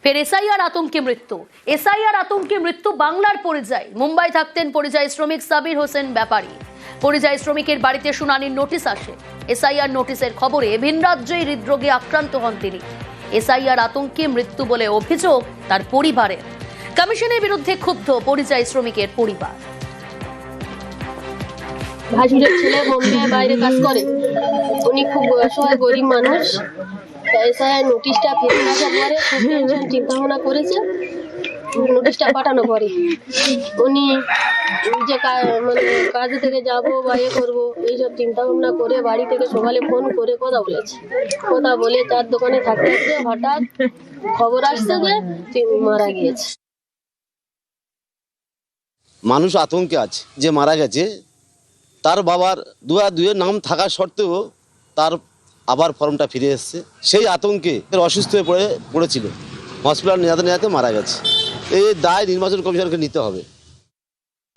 ফের এসআইআর আতঙ্কে মৃত্যু। এসআইআর আতঙ্কে মৃত্যু বাংলার পরিযায়ী। মুম্বাই থাকতেন পরিযায়ী শ্রমিক সাবির হোসেন ব্যাপারী। পরিযায়ী শ্রমিকের বাড়িতে শুনানির নোটিশ আসে। এসআইআর নোটিশের খবরে ভিন রাজ্যে হৃদরোগে আক্রান্ত হন তিনি। এসআইআর আতঙ্কে মৃত্যু বলে অভিযোগ তার পরিবারের। কমিশনের বিরুদ্ধে ক্ষুব্ধ পরিযায়ী শ্রমিকের পরিবার। ভাসুরের ছেলে বোম্বে বাইরে কাজ করে, উনি খুব অসহায় গরিব মানুষ। এসআইআর নোটিশটা ফেরত আসার পরে খুব টেনশন চিন্তা ভাবনা করেছে। নোটিশটা পাঠানো পরে উনি যে মানে কাজে থেকে যাব বা করবো এইসব চিন্তা ভাবনা করে বাড়ি থেকে সকালে ফোন করে কথা বলেছে। কথা বলে তার দোকানে থাকতে থাকতে হঠাৎ খবর আসছে যে তিনি মারা গিয়েছে। মানুষ আতঙ্কে আছে যে মারা গেছে। তার বাবার দুয়ের নাম থাকা সত্ত্বেও তার আবার ফর্মটা ফিরে এসছে। সেই আতঙ্কে অসুস্থ হয়ে পড়েছিল, হসপিটাল নিয়ে যেতে মারা গেছে। এই দায় নির্বাচন কমিশনকে নিতে হবে।